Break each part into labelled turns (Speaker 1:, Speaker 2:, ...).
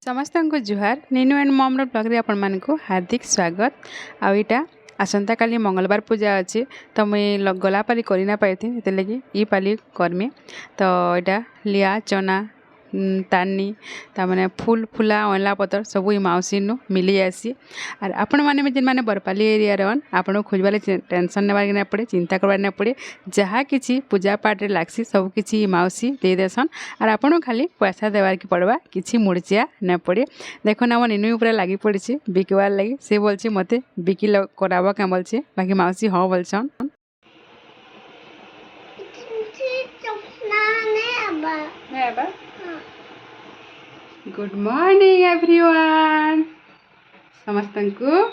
Speaker 1: समस्त को जुहार Neenu and मम्र blog रे आपण मानक हार्दिक स्वागत। आईटा आसंता काली मंगलवार पूजा अच्छी तो मुई गला पाली करना पाई लगी ई पाली करमी। तो यहाँ लिया चना तानी ताने फूल फुला अँला पतर सब ई मौसी नु मिली जासी। आर आपण मैंने भी जिन मैंने बरपाली एरिया रन आपन खोजबार टेंशन नेबार ना पड़े चिंता करबार ना पड़े जहाँ किसी पूजा पाठ रे लागसी सब किसी मौसी दे देसन। आर आपन खाली पैसा देवार की पड़वा किसी मुड़चिया ना पड़े। देखो ना मोर नीनू ऊपर लागी पड़ी बिकवार लगी से बोलছি मते बिकी कराबो क्या बोलছে बाकी मौसी हाँ बोलछन। गुड मॉर्निंग एवरीवन समस्त को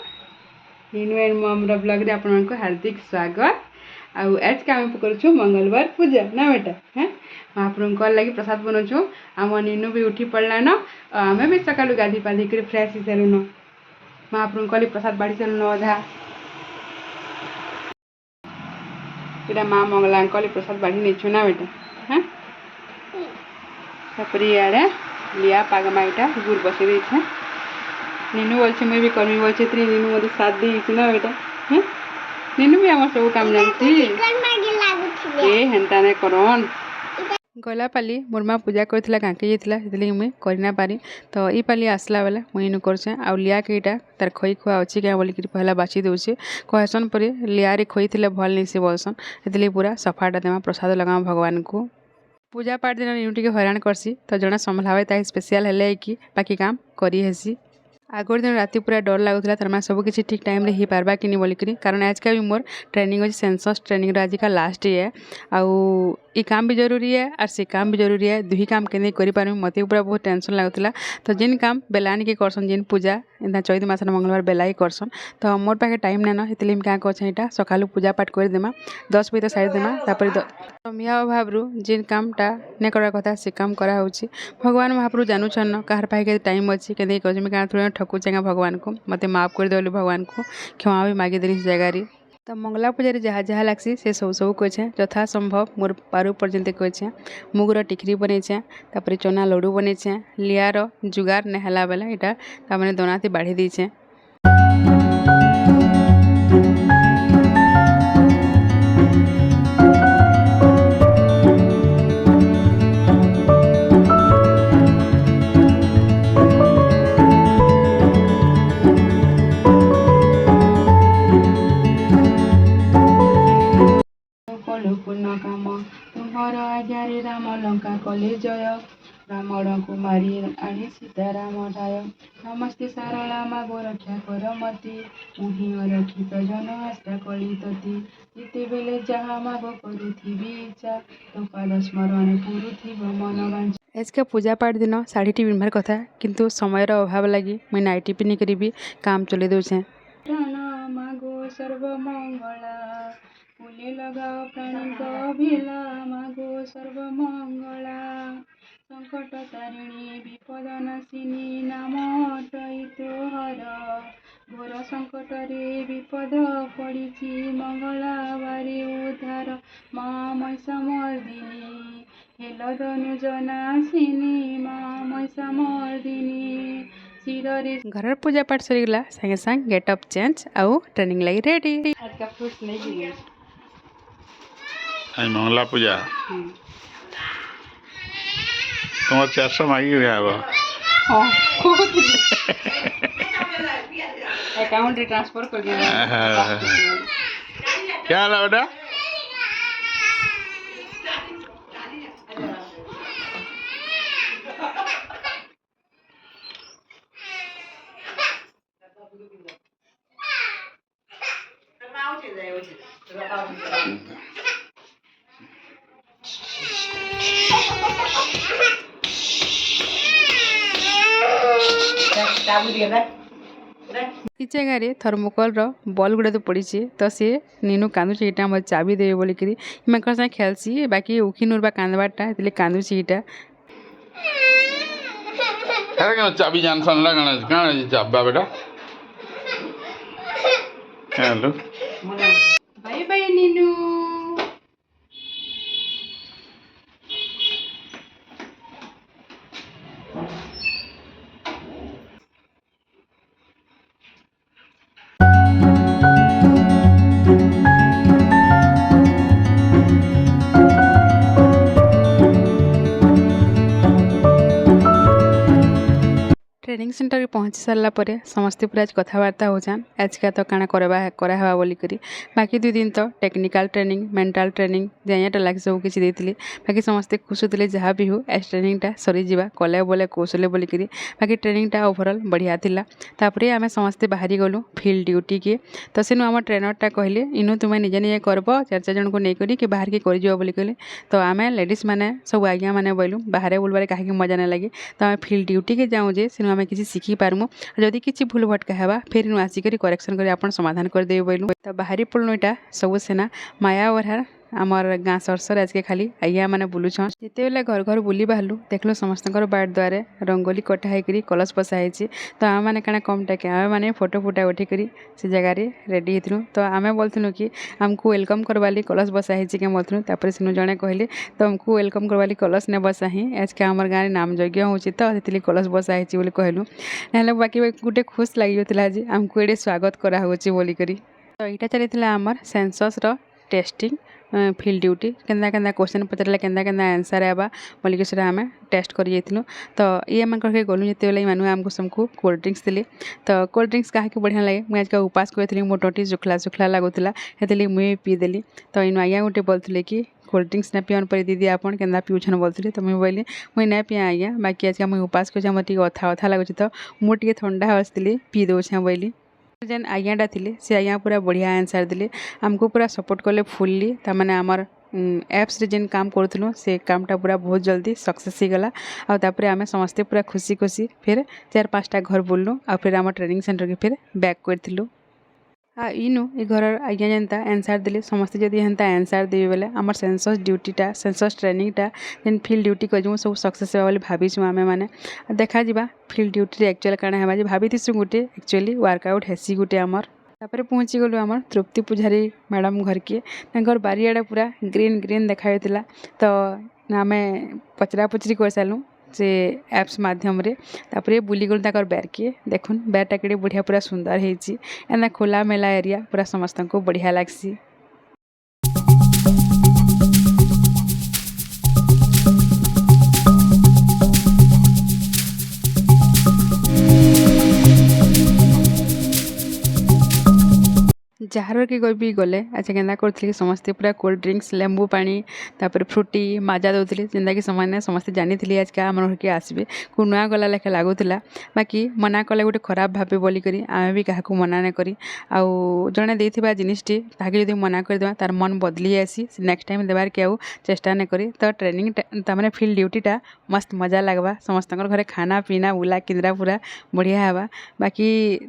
Speaker 1: नीनू एंड मम्र ब्लॉग रे आपन को हार्दिक स्वागत। आज के आम करूँ मंगलवार पूजा ना बेटा हैं आपन लगी प्रसाद बनाऊँ। आम नीनू भी उठी पड़ला न आम भी सका गाधी पाधी कर फ्रेश हो सारू न महाप्रभु कली प्रसाद बाढ़ी सारू अधा इटा माँ मंगला कली प्रसाद बाढ़ी नहीं ना बेटा हाँ इे लिया पागमा इटा गुड़ बसई दे नीनू बोलছে मुझे भी कर्मी बोलছে नीनू मत साथ दी ना बेटा हाँ नीनू भी आम सब काम जानती हेन्ता नहीं करन गला पाली मोर माँ पूजा करथिला कांके जाइथिला सेतली मुई करना पारी। तो ई पाली आसला बेला मुई इनु करछे आ लिया के इटा तार खई खुआ अछि क्या बोली कि पहला बाची दउछे कहसन परे लिया रे खई थिले भल नहीं से बोलसन सेतली पूरा सफाटा देमा प्रसाद लगा भगवान को। पूजा पाठ दिन नीनू टिके हैरान करसी तो जणा संभलावे ताई स्पेशल हेले कि बाकी काम करी हेसी। आगर दिन राति पूरा डर लगुला तार सब किसी ठीक टाइम रे ही पारबा कि नहीं बोलिकी कारण आज का भी मोर ट्रेनिंग अच्छी सेंसस ट्रेनिंग आज का लास्ट है आउ ई काम भी जरूरी है और से काम भी जरूरी है दुही काम के कर मत पूरा बहुत टेंशन लगुला। तो जिन काम बेलान के करसन जिन पूजा एंता चैत मास मंगलवार बेला ही करसन तो मोर पाखे टाइम ना इसलिए क्या कहे यहाँ सकालू पूजा पाठ करदेमा 10 बजे सारी देमा तापर समय अभाव जिन कामटा नहीं करवा कथा से काम करा भगवान महाप्रभु जानून न कहार पाखे टाइम अच्छी के क्या थोड़ा ठकुचे भगवान को मत माफ कर दे भगवान को क्षमा भी मागिदेली से जगार। तो मंगला पूजा जहाँ जहाँ लगसी से सब सब कहे यथा संभव मोर पारू पर्यंत कहे मुगर टिकरी बनईचे तापर चना लड्डू बनईचे लियार जुगार नहला बेला यहाँ ताने दनाती बाढ़ी दीचे। राम लंका कले जय रावण को मारी आनी सीता राम ठाय नमस्ते सारला मागो रक्षा कर मती मुहि रक्षित जन आस्था कली तती जिते बेले जहाँ मागो करुथिबी इच्छा तो पाद स्मरण करुथिब मन वांछा। आज का पूजा पाठ दिन साड़ी टी पिन्बार कथा किंतु समय अभाव लगी मुई नाइटी पिनी करी काम चले दूचे। मागो सर्वमंगला फूले लगाओ प्राणी गभिला मागो सर्वमंगला संकट तारिणी विपद नाशिनी नाम तोहर घोर संकट रे विपद पड़ी मंगला बारे उद्धार माँ मैसा मर्दिनी हेल धनु जनाशिनी माँ मैसा मर्दिनी सिरे घर पूजा पाठ सरीगला संगे संग गेटअप चेंज आउ ट्रेनिंग लगी रेडी। आज का फ्रूट्स नहीं
Speaker 2: आज मंगला पूजा तुम 400 मांगी गया
Speaker 1: अकाउंट ट्रांसफर कर दिया
Speaker 2: क्या हाल है बेटा
Speaker 1: किचे गारे थर्मोकॉल बल गुड़ा तो पड़ी तो सी नीनू कांदुची इटा मत चाबी देवे बोलिकी मैं साथ खेलसी बाकी उखी नूरबा कांदबाटा कांदुची इटा
Speaker 2: चाबी जानसन कण चाबा बेटा hello
Speaker 1: bye bye Neenu. Training centre के पहुँची सारा पर समस्ते पूरा आज कथबार्ता होचान आज का तो काଣା करावा बोली करी बाकी 2 दिन तो टेक्निकल ट्रेनिंग मेंटल ट्रेनिंग जाइयाटा लाग सब किसी देती बाकी समस्ते खुश होते जहाँ भी हो आज ट्रेनिंगटा सरी जा कले बोले कौशले बोली करी बाकी ट्रेनिंगटा ओभरऑल बढ़िया थिला तापरे आमे समस्ते बाहरी गलु फील्ड ड्यूटी के तो सेनु आम ट्रेनरटा कहले इनु तुम निजे निजे करब 4 जन को नहीं करी कि बाहर के कर बोली कहले तो आमे लेडीज माने सब आज्ञा माने बोलू बाहर बुलबारे कहीं मजा नहीं लगे तो आम फील्ड ड्यूटी के जाऊँ जे सेनु आमे किसी शिखी पारमु जदि किसी भूल भटका हेबा फिर नु आसिक करेक्शन कर आपन समाधान कर देबे बोलू तो बाहरी पड़नु इटा सब सेना माया वरहार आमर गाँ सरसर आज के खाली आइया मैंने बुलूछन जिते बेले घर घर बुली बाहरलु देखलु समस्त बाट द्वारे रंगोली कटा होकर कलश बसाई तो आम मैंने कण कम टाके आम मैंने फोटो फुटा उठिक से जगार रेडी होती तो आम बोलूँ कि आमको वेलकम करवाली कलश बसाई क्या बोलूँ तापर से जड़े कहले तो आमको वेलकम करवाली कलश ने बसा ही आज के आम गाँव नाम यज्ञ होती तो से कलश बसाई कहलु ना बाकी गोटे खुश लगी आज आमको ये स्वागत कराऊँच बोलिक तो यहाँ चली आमर सेंसस टेस्टिंग फील्ड ड्यूटी केंदा केंदा क्वेश्चन पचारे केंदा केंदा आंसर आवा बोलिक से आम टेस्ट कर तो ये मान गलु जिते बेले मानु आमको सबको कोल्ड ड्रिंक्स दिले तो कोल्ड ड्रिंक्स कहा बढ़िया लगे मुझे आज उपास करी मो टोटी सुखला सुखला लगुला से मुझे पीदेली तो इन आज्ञा गोटे बोलते कि कोल्ड ड्रिंक्स ना पियन पर दीदी आपन केंदा पिउछन बोलते तो मुझे बोली मुझे ना पिया आज्ञा बाकी आज मुझे उपास कर मोटे अथा अथा लगुच तो मुझे ठंडा आसती पी दौछे बोली जेन आज्ञाटा थे से आज्ञा पूरा बढ़िया आंसर देले आमको पूरा सपोर्ट कले फुल्ली तामाने आमर एप्स रे जेन काम करूँ से कामटा पूरा बहुत जल्दी सक्सेस हो गला और तापर आम समस्ते पूरा खुशी खुशी फिर 4-5टा घर बुललु और फिर आम ट्रेनिंग सेंटर के फिर बैक करूँ इनु ये घर आज्ञा जनता आंसर देले समस्ते जदि हेन्ता आंसर देवे बेले आमर सेंसस ड्यूटीटा सेंसस ट्रेनिंगटा जेन फील्ड ड्यूटी कर सब सक्सेस होगा भावीछु आमे माने देखा जिबा फील्ड ड्यूटी एक्चुअल काଣା हेबा जे भावीथिसु गोटे एक्चुअली वर्कआउट हेसी गोटे आमर तापर पहुँची गलु आमर तृप्ति पुजारी मैडम घर के घर बारियाड़ा पूरा ग्रीन ग्रीन देखा तो आमे पचरा पुचरी कर सारूँ से एप्स माध्यम रे तापर बुली गलु ताकर बैर के देखुन बैरटा केड़े बढ़िया पूरा सुंदर होइछि एना खोला मेला एरिया पूरा समस्त को बढ़िया लागसी। जहाँ के भी गले अच्छा केन्दा कर समस्ते पूरा कोल्ड ड्रिंक्स लेंबू पानी तापर फ्रूटी माजा दौले जेनता कि समस्ते जानी आज क्या आम घर के आसबे को नुआ गला लेखा लगुला बाकी मना कले गोटे खराब भावे बोलिक आम भी क्या मना न करी आउ जड़े देथिबा जिनिसटी ताकि जब मना करदेबा तार मन बदली आसी नेक्स्ट टाइम देवार के आउ चेष्टा न करी तो ट्रेनिंग तार फील्ड ड्यूटीटा मस्त मजा लगवा समस्त घरे खाना पीना बुला केन्द्रा पूरा बढ़िया हवा बाकी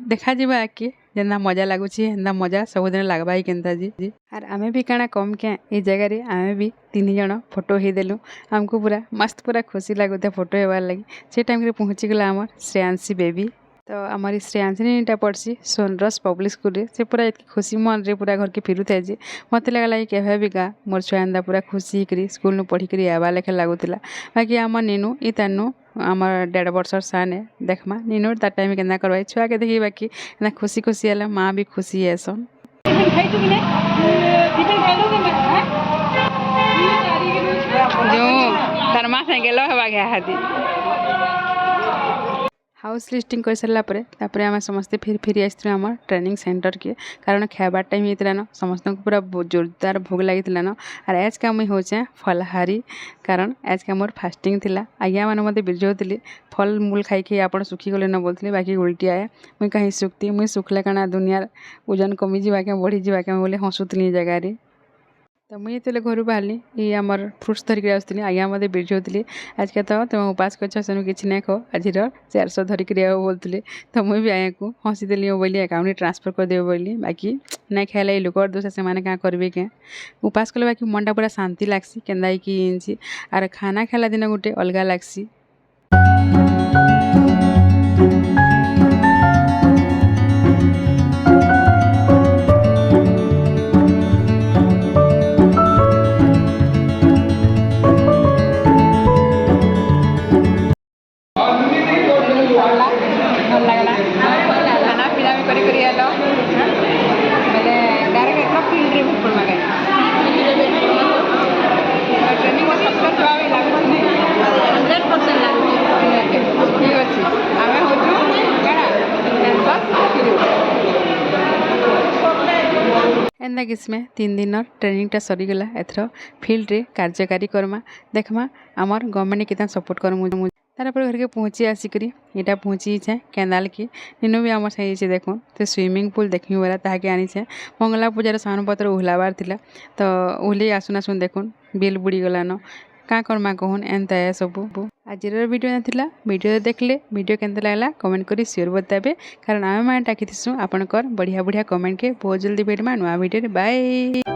Speaker 1: देखा जा कि जेन्दा मजा लगुच हेन्दा मजा सबुदिन लगवा ही केन्ता जी आर आमे भी काଣା कम क्या ये जगह रे आमे भी 3 जन फोटो ही देलु आमको पूरा मस्त पूरा खुशी लगुता फोटो हेबार लगी से टाइम रे पहुँची गला आमर श्रेयांशी बेबी तो आमर श्रेयांशी पढ़सी सोनरस पब्लिक स्कूल से पूरा इतनी खुशी मन रे पूरा घर के फिरुता जे मत लगला कि केभे भी गा मोर छुआ एंदा पूरा खुशी करी स्कूल पढ़ी कर आवा लेखा लगुला बाकी आम नीनू ई तानू आमर 1.5 वर्षर साने देखमा नीनू तार टाइम केन्दा करवाई छुआ के देखी बाकी एना खुशी खुशी है माँ भी खुशी है सन जो तार माँ से गेलो हवा गया हादी हाउस लिस्टिंग कर सारा पर आम समस्ते फिर आसती आम ट्रेनिंग सेंटर के कारण खाबार टाइम होता न समस्त को पूरा जोरदार भोग लगी न और आज का मुझे होचे फलहारी कारण आज का मोर फास्टिंग थिला आज्ञा मैंने मत बिरजौली फल मूल खाई आप सुखी गले न बोलते बाकी उल्टी आए मुई कहीं सुखती मुई सुखले काना दुनियार ओजन कमी जाके बढ़ी जाके बोले हसुतली जगार तो मुझे जो घर बाहरी ये आमर फ्रुट्स धरिक आसती आज्ञा मत बिरजौली आज के तो तुम उपास कर किसी ना खो आज 400 धरिक बोलते तो मुझे भी आया को हसीदेली बोली अकाउंट ट्रांसफर कर देव बोली बाकी नहीं खाइला लोक दोष से मैंने क्या करेंगे क्या उपास कले बाकी मनटा पूरा शांति लगसी केन्दा कि आर खाना खाला दिन गोटे अलग लगसी खाना पीना भी करी करी आलो मैंने डायरेक्ट एकरा फील्ड रे बुक करवा गए ट्रेनिंग में सक्सेस हुआ भी लागु 100% लागु ठीक अछि आमे होछु केन्दा किस्मे 3 दिन ट्रेनिंगटा सरीगला एथर फील्ड रे कार्यकारी करमा देखमा आमर गवर्नमेंट केतना सपोर्ट करमु तार पर घर के पहुँची आसिकरी यहाँ पहुँची छे केंदाल की निनु भी आम साइजे देखुन तो स्विमिंग पूल देखी वाला ताकि आनी छे मंगला पूजार सामान पत्र उहलाबार थिला तो उहली आसुन आसुन देखुन बिल बुड़ी गलान का करमा कहून एंता है सब आज वीडियो नाथिला वीडियो देखले वीडियो केंता लागला कमेंट करी शेयर बताबे कारण आमे माने टाकी थिसु आपनकर बढ़िया बढ़िया कमेंट के बहुत जल्दी भेटमा नुआ वीडियो बाय।